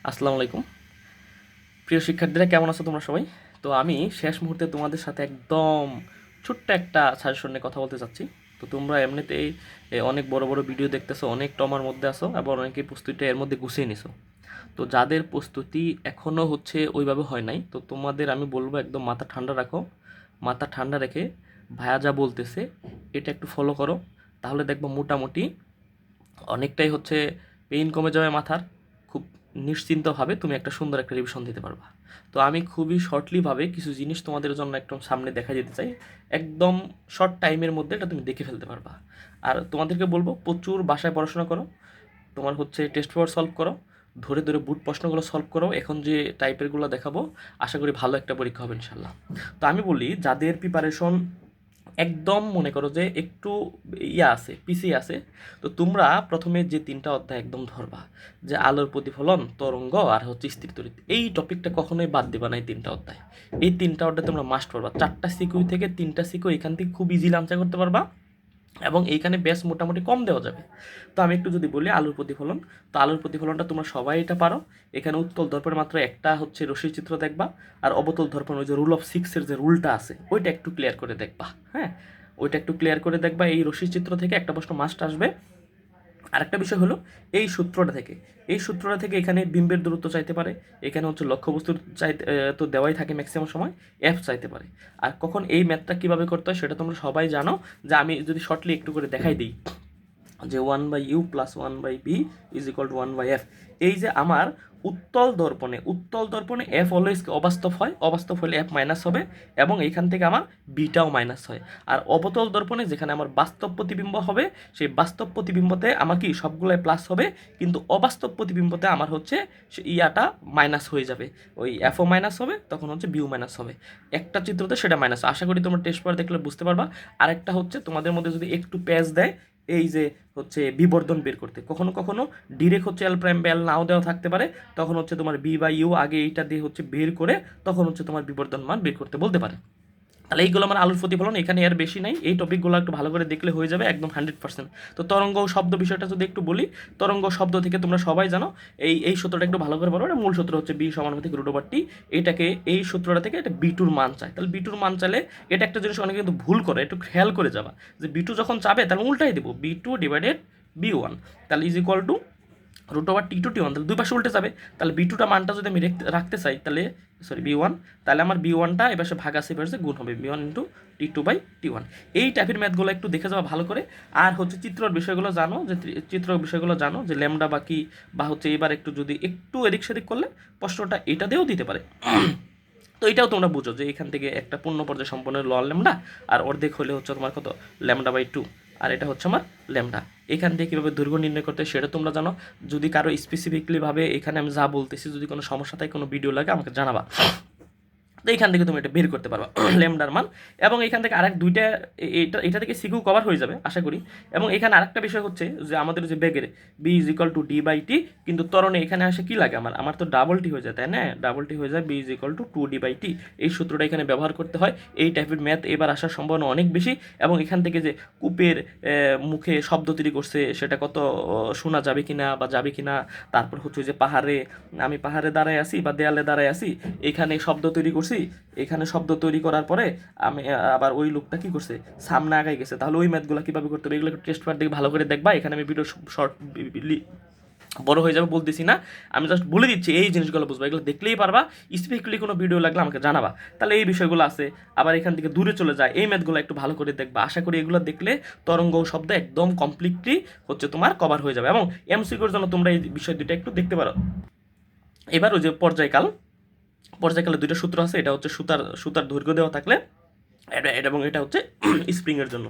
আসসালামু আলাইকুম। প্রিয় শিক্ষার্থীরা, কেমন আছো তোমরা সবাই? তো আমি শেষ মুহূর্তে তোমাদের সাথে একদম ছোট্ট একটা সাজেশন নিয়ে কথা বলতে চাচ্ছি। তো তোমরা এমনিতেই অনেক বড় বড় ভিডিও দেখতেছো, অনেক টমার মধ্যে আছো, আবার অনেকেই প্রস্তুতিটা এর মধ্যে গুছিয়ে নিছো। তো যাদের প্রস্তুতি এখনও হচ্ছে ওইভাবে হয় নাই, তো তোমাদের আমি বলবো একদম মাথা ঠান্ডা রাখো। মাথা ঠান্ডা রেখে ভাইয়া যা বলতেছে এটা একটু ফলো করো, তাহলে দেখবো মোটামুটি অনেকটাই হচ্ছে পেইন কমে যাবে মাথার। খুব নিশ্চিন্তভাবে তুমি একটা সুন্দর একটা রিভিশন দিতে পারবা। তো আমি খুবই শর্টলিভাবে কিছু জিনিস তোমাদের জন্য একদম সামনে দেখা যেতে চাই, একদম শর্ট টাইমের মধ্যে এটা তুমি দেখে ফেলতে পারবা। আর তোমাদেরকে বলবো প্রচুর বাসায় পড়াশোনা করো, তোমার হচ্ছে টেস্ট পেপার সলভ করো, ধরে ধরে বুট প্রশ্নগুলো সলভ করো। এখন যে টাইপেরগুলো দেখাবো আশা করি ভালো একটা পরীক্ষা হবে ইনশাল্লাহ। তো আমি বলি যাদের প্রিপারেশন একদম মনে করো যে একটু আছে, পিছিয়ে আছে, তো তোমরা প্রথমে যে 3টা অধ্যায় একদম ধরবা, যে আলোর প্রতিফলন, তরঙ্গ আর হচ্ছে স্থির তড়িৎ। এই টপিকটা কখনোই বাদ দিবা না। এই 3টা অধ্যায়, এই 3টা অধ্যায় তোমরা মাস্ট পড়বা। 4টা সিকিউ থেকে 3টা সিকিউ এখান থেকে খুব ইজিলি আনসার করতে পারবা, এবং এইখানে বেশ মোটামুটি কম দেওয়া যাবে। তো আমি একটু যদি বলি আলোর প্রতিফলন, তো আলোর প্রতিফলনটা তোমরা সবাই এটা পারো। এখানে উত্তল দর্পণে মাত্র একটা হচ্ছে রশ্মির চিত্র দেখবা, আর অবতল দর্পণ ওই যে রুল অফ সিক্সের যে রুলটা আছে ওইটা একটু ক্লিয়ার করে দেখবা। হ্যাঁ, ওইটা একটু ক্লিয়ার করে দেখবা। এই রশ্মির চিত্র থেকে একটা প্রশ্ন মাস্ট আসবে। আরেকটা বিষয় হলো এই সূত্রটা থেকে এখানে বিম্বের দূরত্ব চাইতে পারে, এখানে হচ্ছে লক্ষ্যবস্তুর চাইতে তো দেওয়াই থাকে ম্যাক্সিমাম সময়, এফ চাইতে পারে। আর কখন এই ম্যাথটা কীভাবে করতে হয় সেটা তোমরা সবাই জানো, যে আমি যদি শর্টলি একটু করে দেখাই দিই, যে 1/u plus 1/b is equal to 1/f। এই যে আমার উত্তল দর্পণে এফ অলওয়েজ অবাস্তব হয়, অবাস্তব হলে এফ মাইনাস হবে, এবং এইখান থেকে আমার বিটাও মাইনাস হয়। আর অবতল দর্পণে যেখানে আমার বাস্তব প্রতিবিম্ব হবে, সেই বাস্তব প্রতিবিম্বতে আমার কি সবগুলাই প্লাস হবে, কিন্তু অবাস্তব প্রতিবিম্বতে আমার হচ্ছে ইয়াটা মাইনাস হয়ে যাবে, ওই এফও মাইনাস হবে, তখন হচ্ছে বিউ মাইনাস হবে। একটা চিত্রতে সেটা মাইনাস। আশা করি তোমরা টেস্ট পেপার দেখলে বুঝতে পারবা। আরেকটা হচ্ছে তোমাদের মধ্যে যদি একটু প্যাচ দেয়, এই যে হচ্ছে বিবর্ধন বের করতে, কখনো কখনো ডিরেক্ট হচ্ছে এল প্রাইম বা এল নাও দেওয়া থাকতে পারে, তখন হচ্ছে তোমার বি বা ইউ আগে এইটা দিয়ে হচ্ছে বের করে তখন হচ্ছে তোমার বিবর্ধন মান বের করতে বলতে পারে। তাহলে এইগুলো আমার আলুর প্রতিফলন, এখানে আর বেশি নাই। এই টপিকগুলো একটু ভালো করে দেখলে হয়ে যাবে একদম 100%। তো তরঙ্গ শব্দ বিষয়টা যদি একটু বলি, তরঙ্গ শব্দ থেকে তোমরা সবাই জানো এই সূত্রটা একটু ভালো করে বলো। এটা মূল সূত্র হচ্ছে বি সমানুপাতিক √T। এটাকে এই সূত্রটা থেকে এটা বিটুর মান চায়। তাহলে বিটুর মান চাইলে এটা একটা জিনিস অনেকে কিন্তু ভুল করে, একটু খেয়াল করে যাবা, যে বিটু যখন চাবে তাহলে উল্টাই দেবো, B2 ডিভাইডেড B1, তাহলে is equal to √T2 T1। তাহলে দুই পাশে উল্টে যাবে। তাহলে B2টা মানটা যদি আমি রাখতে চাই, তাহলে B1, তাহলে আমার B1টা এপাশে ভাগ আছে, এপাশে গুণ হবে, B1 × T2/T1। এই টাইপের ম্যাথগুলো একটু দেখে যাওয়া ভালো করে। আর হচ্ছে চিত্রের বিষয়গুলো জানো, যে ল্যামডা বা কি, বা হচ্ছে এবার একটু যদি একটু এদিক সেদিক করলে প্রশ্নটা এটা দিয়েও দিতে পারে। তো এটাও তোমরা বুঝো যে এখান থেকে একটা পূর্ণ পর্যায় সম্পন্ন লল ল্যামডা, আর অর্ধেক হলে হচ্ছে তোমার কত, λ/2, আর এটা হচ্ছে আমার ল্যামডা। এখান থেকে কীভাবে দৈর্ঘ্য নির্ণয় করতে হয় সেটা তোমরা জানো। যদি কারো স্পেসিফিকলিভাবে এখানে আমি যা বলতেছি যদি কোনো সমস্যা থাকে, কোনো ভিডিও লাগে আমাকে জানাবা। তো এখান থেকে তুমি এটা বের করতে পারবা ল্যামডার মান। এবং এখান থেকে আরেক দুইটা, এটা থেকে সিকিউ কভার হয়ে যাবে আশা করি। এবং এখানে আরেকটা বিষয় হচ্ছে যে আমাদের যে বেগের B is equal to D/T, কিন্তু ত্বরণে এখানে আসে কি লাগে, আমার তো ডাবল টি হয়ে যায়, তাই না? ডাবল টি হয়ে যায়, B is equal to 2D/T। এই সূত্রটা এখানে ব্যবহার করতে হয়। এই টাইপের ম্যাথ এবার আসার সম্ভাবনা অনেক বেশি। এবং এখান থেকে যে কূপের মুখে শব্দ তৈরি করছে সেটা কত শোনা যাবে কিনা বা যাবে কিনা, তারপর হচ্ছে যে আমি পাহাড়ে দাঁড়ায় আছি বা দেয়ালে দাঁড়ায় আছি, এখানে শব্দ তৈরি করছি, এখানে শব্দ তৈরি করার পরে আমি আবার ওই লোকটা কি করছে, সামনে আগাই গেছে। তাহলে ওই ম্যাথগুলো কীভাবে করতে হবে এগুলো টেস্ট পেপার দিকে ভালো করে দেখবা। এখানে আমি ভিডিও শর্ট বড় হয়ে যাবে বলতেছি না, আমি জাস্ট বলে দিচ্ছি এই জিনিসগুলো বুঝবা, এগুলো দেখলেই পারবা। স্পেসিফিকলি কোনো ভিডিও লাগলে আমাকে জানাবা, তাহলে এই বিষয়গুলো আছে। আবার এখান থেকে দূরে চলে যায়, এই ম্যাথগুলো একটু ভালো করে দেখবা। আশা করি এগুলো দেখলে তরঙ্গ শব্দ একদম কমপ্লিটলি হচ্ছে তোমার কভার হয়ে যাবে। এবং এমসিকিউর জন্য তোমরা এই বিষয় দুটো একটু দেখতে পারো। এবার ওই যে পর্যায়কালে দুইটা সূত্র আছে, এটা হচ্ছে সুতার দৈর্ঘ্য দেওয়া থাকলে এটা এবং এটা হচ্ছে স্প্রিংয়ের জন্য,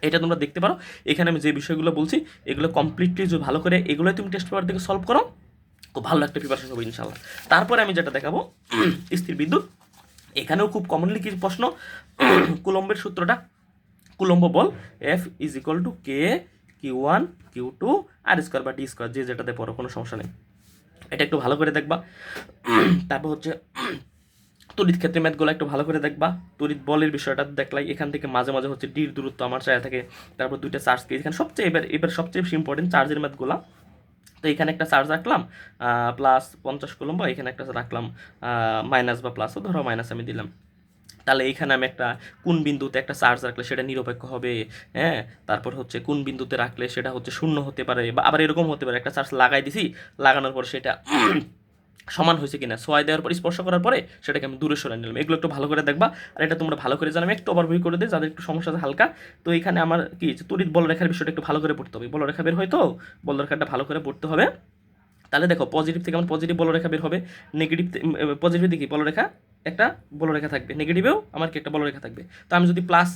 এটা তোমরা দেখতে পারো। এখানে আমি যে বিষয়গুলো বলছি এগুলো কমপ্লিটলি যে ভালো করে এগুলোই তুমি টেস্ট পেপার থেকে সলভ করো, খুব ভালো একটা প্রিপারেশন হবে ইনশাল্লাহ। তারপরে আমি যেটা দেখাবো স্থির বিদ্যুৎ, এখানেও খুব কমনলি কি প্রশ্ন, কুলম্বের সূত্রটা, coulomb ball F is equal to K Q1 Q2 R² বা D², যে যেটাতে পড়ো কোনো সমস্যা নেই। এটা একটু ভালো করে দেখবা। তারপর হচ্ছে তড়িৎ ক্ষেত্রে ম্যাথগুলো একটু ভালো করে দেখবা। তড়িৎ বলের বিষয়টা দেখলাই, এখান থেকে মাঝে মাঝে হচ্ছে ডির দূরত্ব আমার চায় থাকে, তারপর দুইটা চার্জ কে, এখানে সবচেয়ে এবার সবচেয়ে বেশি ইম্পর্টেন্ট চার্জের ম্যাথগুলো। তো এখানে একটা চার্জ রাখলাম প্লাস 50 কুলম্ব, এখানে একটা রাখলাম মাইনাস বা প্লাস, ধরো মাইনাস আমি দিলাম। তাহলে এইখানে আমি একটা কোন বিন্দুতে একটা চার্জ রাখলে সেটা নিরপেক্ষ হবে, হ্যাঁ। তারপর হচ্ছে কোন বিন্দুতে রাখলে সেটা হচ্ছে শূন্য হতে পারে, বা আবার এরকম হতে পারে একটা চার্জ লাগাই দিছি, লাগানোর পর সেটা সমান হয়েছে কিনা, সোয়াই দেওয়ার পর স্পর্শ করার পরে সেটাকে আমি দূরে সরাই নিলাম। এগুলো একটু ভালো করে দেখবা। আর এটা তোমরা ভালো করে জানো, আমি একটু ওভারভিউ করে দিই যাদের একটু সমস্যা আছে হালকা। তো এখানে আমার কি তড়িৎ বলরেখার বিষয়টা একটু ভালো করে পড়তে হবে, বলরেখা বের হয় তো, বলরেখাটা ভালো করে পড়তে হবে। তাহলে দেখো পজিটিভ থেকে আমার পজিটিভ বলরেখা বের হবে, নেগেটিভ পজিটিভ দিকে বলরেখা একটা বলরেখা থাকবে, নেগেটিভেও আমার কি একটা বলরেখা থাকবে। তো আমি যদি প্লাস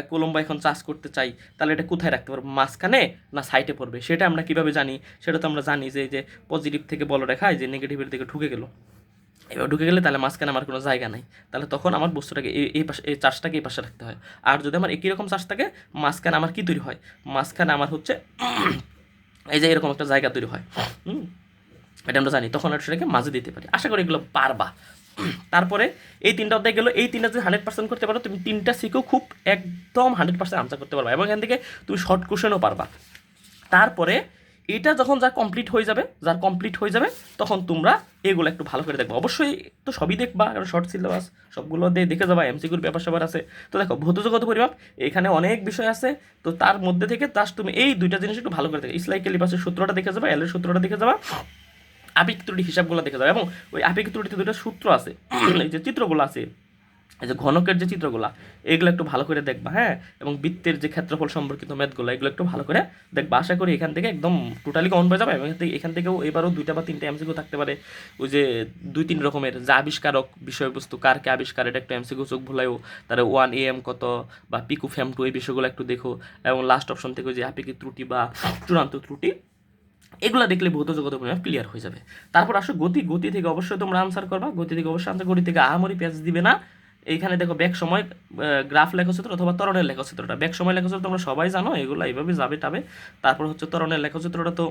কুলম্ব এখন চার্জ করতে চাই, তাহলে এটা কোথায় রাখতে পারবো, মাঝখানে না সাইডে পড়বে, সেটা আমরা কিভাবে জানি? সেটা তো আমরা জানি যে পজিটিভ থেকে বলরেখা যে নেগেটিভের দিকে ঢুকে গেল, এবার ঢুকে গেলে তাহলে মাঝখানে আমার কোনো জায়গা নাই, তাহলে তখন আমার বস্তুটাকে এই পাশে, এই চার্জটাকে এই পাশে রাখতে হয়। আর যদি আমার একই রকম চার্জ থাকে, মাঝখানে আমার কি তৈরি হয়, মাঝখানে আমার হচ্ছে এই যে এরকম একটা জায়গা তৈরি হয়, এটা আমরা জানি, তখন আর সেটাকে মাঝে দিতে পারি। আশা করি এগুলো পারবা। তারপরে এই তিনটা অধ্যায় গেলো, এই তিনটা যদি 100% করতে পারো, তুমি তিনটা শিখেও খুব একদম 100% আনসার করতে পারবা, এবং এখান থেকে তুমি শর্ট কোশ্চেনও পারবা। তারপরে এটা যখন যার কমপ্লিট হয়ে যাবে তখন তোমরা এগুলো একটু ভালো করে দেখবা। অবশ্যই তো সবই দেখবা, কারণ শর্ট সিলেবাস সবগুলো দেখে যাবা, এমসিকিউর ব্যাপার স্যাপার আছে। তো দেখো ভৌত জগত পরিমাপ এখানে অনেক বিষয় আছে, তো তার মধ্যে থেকে জাস্ট তুমি এই দুইটা জিনিস একটু ভালো করে দেখো। ইসলাই ক্যালিপাসের সূত্রটা দেখে যাবা, এলের সূত্রটা দেখে যাবা, আপেক্ষিক ত্রুটি হিসাবগুলো দেখে যাবে। এবং ওই আপেক্ষিক ত্রুটিতে দুটো সূত্র আছে, এই যে চিত্রগুলো আছে, এই যে ঘনকের যে চিত্রগুলো, এগুলো একটু ভালো করে দেখবা, হ্যাঁ। এবং বৃত্তের যে ক্ষেত্রফল সম্পর্কিত ম্যাথগুলো, এগুলো একটু ভালো করে দেখবা। আশা করি এখান থেকে একদম টোটালি কমন হয়ে যাবে। এবং এখান থেকেও এবারও 2টা বা 3টা এমসিকিউ থাকতে পারে, ওই যে 2-3 রকমের, যে আবিষ্কারক বিষয়বস্তু কার কে আবিষ্কার, এটা একটু এমসিকিউ চোখ ভুলাইও, তারা 1 AM কত বা পিকু ফ্যাম 2, এই বিষয়গুলো একটু দেখো। এবং লাস্ট অপশন থেকে যে আপেক্ষিক ত্রুটি বা চূড়ান্ত ত্রুটি, এগুলো দেখলে ভৌত জগতের পরিমাপ ক্লিয়ার হয়ে যাবে। তারপর আসো গতি থেকে অবশ্যই তোমরা আনসার করবা, গতি থেকে অবশ্যই আনসার, গতি থেকে আহামরি পেঁচ দিবে না। এইখানে দেখো ব্যাক সময় গ্রাফ লেখচিত্র অথবা ত্বরণের লেখচিত্রটা, ব্যাক সময় লেখচিত্র তোমরা সবাই জানো, এগুলো এইভাবে যাবে টাবে। তারপর হচ্ছে ত্বরণের লেখচিত্রটা, তো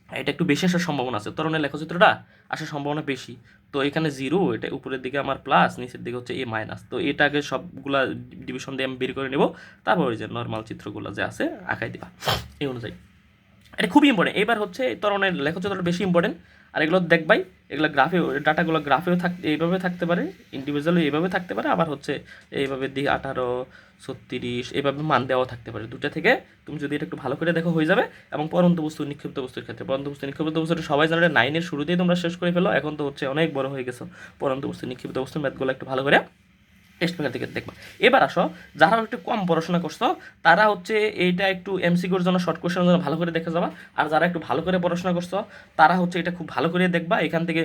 এটা একটু বেশি আসার সম্ভাবনা আছে, ত্বরণের লেখচিত্রটা আসার সম্ভাবনা বেশি। তো এখানে 0, এটা উপরের দিকে আমার প্লাস, নিচের দিকে হচ্ছে A মাইনাস। তো এটাকে সবগুলা ডিভিশন দিয়ে আমি বের করে নেব, তারপর ওই যে নর্মাল চিত্রগুলো যে আছে আঁকাই দিবা এই অনুযায়ী। এটা খুবই ইম্পর্টেন্ট। এবার হচ্ছে ত্বরণের লেখচিত্রটা বেশি ইম্পর্টেন্ট। আর এগুলো দেখবাই, এগুলো গ্রাফে, ডাটাগুলো গ্রাফেও এইভাবে থাকতে পারে, ইন্ডিভিজুয়ালি এইভাবে থাকতে পারে, আবার হচ্ছে এইভাবে 18, 36 এইভাবে মান দেওয়াও থাকতে পারে। দুটো থেকে তুমি যদি এটা একটু ভালো করে দেখো হয়ে যাবে। এবং পরন্ত বস্তু নিক্ষিপ্ত বস্তুর ক্ষেত্রে, পরন্ত বস্তু নিক্ষিপ্ত বস্তুটা সবাই জানে, 9-এর শুরুতেই তোমরা শেষ করে ফেলো, এখন তো হচ্ছে অনেক বড় হয়ে গেছো। পরন্ত বস্তু নিক্ষিপ্ত বস্তুর ম্যাথগুলো একটু ভালো করে টেস্ট পেপার থেকে দেখবা। এবার আসো, যারা একটু কম পড়াশোনা করছো তারা হচ্ছে এইটা একটু এমসিকিউর জন্য, শর্ট কোশ্চেনের জন্য ভালো করে দেখে যাবা। আর যারা একটু ভালো করে পড়াশোনা করছো তারা হচ্ছে এটা খুব ভালো করে দেখবা। এখান থেকে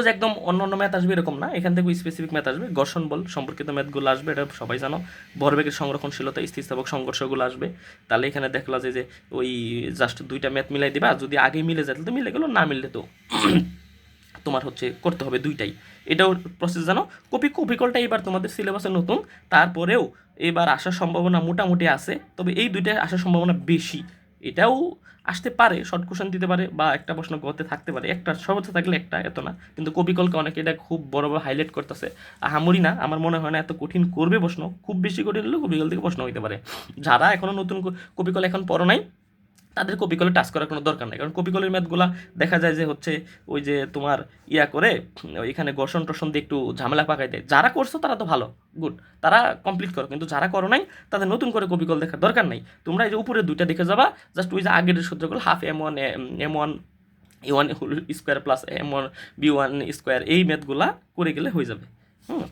যে একদম অন্য অন্য ম্যাথ আসবে এরকম না, এখান থেকে স্পেসিফিক ম্যাথ আসবে, ঘর্ষণ বল সম্পর্কিত ম্যাথগুলো আসবে, এটা সবাই জানো। ভরবেগের সংরক্ষণশীলতা, স্থিতিস্থাপক সংঘর্ষগুলো আসবে। তাহলে এখানে দেখলা যে ওই জাস্ট 2টা ম্যাথ মিলাই দিবা, যদি আগে মিলে যায় তাহলে তো মিলে গেলো, না মিললে তো তোমার হচ্ছে করতে হবে 2টাই। এটাও প্রসেস জানো। কপিকলটা এবার তোমাদের সিলেবাসে নতুন, তারপরেও এবার আসার সম্ভাবনা মোটামুটি আছে, তবে এই 2টা আসার সম্ভাবনা বেশি। এটাও আসতে পারে, শর্ট কোশ্চেন দিতে পারে, বা একটা প্রশ্ন গতে থাকতে পারে, একটা সর্বোচ্চ থাকলে একটা, এত না। কিন্তু কপিকলকে অনেকে এটা খুব বড় বড় হাইলাইট করতেছে, আহামরি না, আমার মনে হয় না এত কঠিন করবে প্রশ্ন। খুব বেশি কঠিন হলে কপিকল থেকে প্রশ্ন হইতে পারে। যারা এখনো নতুন কপিকল এখন পড়ো নাই, তাদের কপিকলে টাচ করার কোনো দরকার নেই, কারণ কপিকলের ম্যাথগুলা দেখা যায় যে হচ্ছে ওই যে তোমার করে এখানে ঘর্ষণ টর্ষণ দিয়ে একটু ঝামেলা পাকাই দেয়। যারা করছো তারা তো ভালো, গুড, তারা কমপ্লিট করো, কিন্তু যারা করো নাই তাদের নতুন করে কপিকল দেখার দরকার নাই। তোমরা এই যে উপরে 2টা দেখে যাবা, জাস্ট ওই যে আগের সূত্রগুলো, half M1 A1 whole square plus M1 B1 স্কোয়ার, এই ম্যাথগুলা করে গেলে হয়ে যাবে।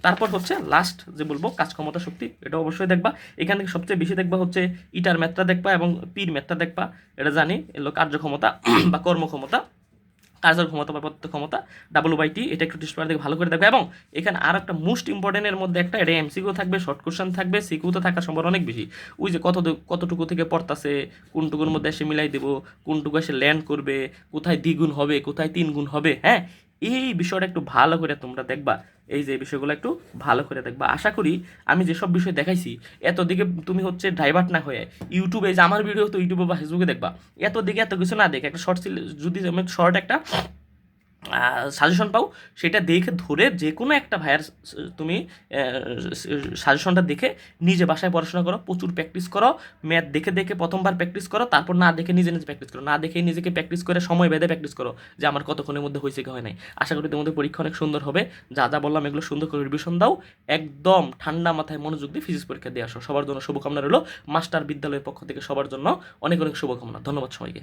তারপর হচ্ছে লাস্ট যে বলবো কাজ ক্ষমতা শক্তি, এটা অবশ্যই দেখবা। এখান থেকে সবচেয়ে বেশি দেখবা হচ্ছে ইটার ম্যাথটা দেখবা এবং পির ম্যাথটা দেখবা। এটা জানি, এগুলো কার্যক্ষমতা বা কর্মক্ষমতা, কাজের ক্ষমতা বা প্রত্যক্ষ ক্ষমতা, W/T, এটা একটু টেস্ট পেপার থেকে ভালো করে দেখবে। এবং এখানে আর একটা মোস্ট ইম্পর্টেন্টের মধ্যে একটা, এটা এমসিকিউ থাকবে, শর্ট কোশ্চেন থাকবে, সিকিউতে থাকার সম্ভাবনা অনেক বেশি। ওই যে কতটুকু থেকে পড়তাছে, কোনটুকুর মধ্যে এসে মিলাই দেবো, কোনটুকু এসে ল্যান্ড করবে, কোথায় দ্বিগুণ হবে, কোথায় 3 গুণ হবে, হ্যাঁ, এই বিষয়টা একটু ভালো করে তোমরা দেখবা। এই যে বিষয়গুলো একটু ভালো করে দেখবা। আশা করি আমি যেসব বিষয় দেখাইছি, এত দিকে তুমি হচ্ছে ড্রাইভার না হয়ে ইউটিউবে, যে আমার ভিডিও তো ইউটিউবে বা ফেসবুকে দেখবা, এত দিকে এত কিছু না দেখে একটা শর্ট, যদি আমি শর্ট একটা সাজেশন পাও, সেটা দেখে ধরে যে কোনো একটা ভাইয়ার তুমি সাজেশনটা দেখে নিজে বাসায় পড়াশোনা করো, প্রচুর প্র্যাকটিস করো, ম্যাথ দেখে দেখে প্রথমবার প্র্যাকটিস করো, তারপর না দেখে নিজে নিজে প্র্যাকটিস করো, না দেখে নিজেকে প্র্যাকটিস করে সময় বেঁধে প্র্যাকটিস করো যে আমার কতক্ষণের মধ্যে হয়েছে কি হয় নাই। আশা করি তোমাদের পরীক্ষা অনেক সুন্দর হবে। যা যা বললাম এগুলো সুন্দর করে রিভিশন দাও, একদম ঠান্ডা মাথায় মনোযোগ দিয়ে ফিজিক্স পরীক্ষা দিয়ে আসো। সবার জন্য শুভকামনা রইলো। মাস্টার বিদ্যালয়ের পক্ষ থেকে সবার জন্য অনেক অনেক শুভকামনা। ধন্যবাদ সবাইকে।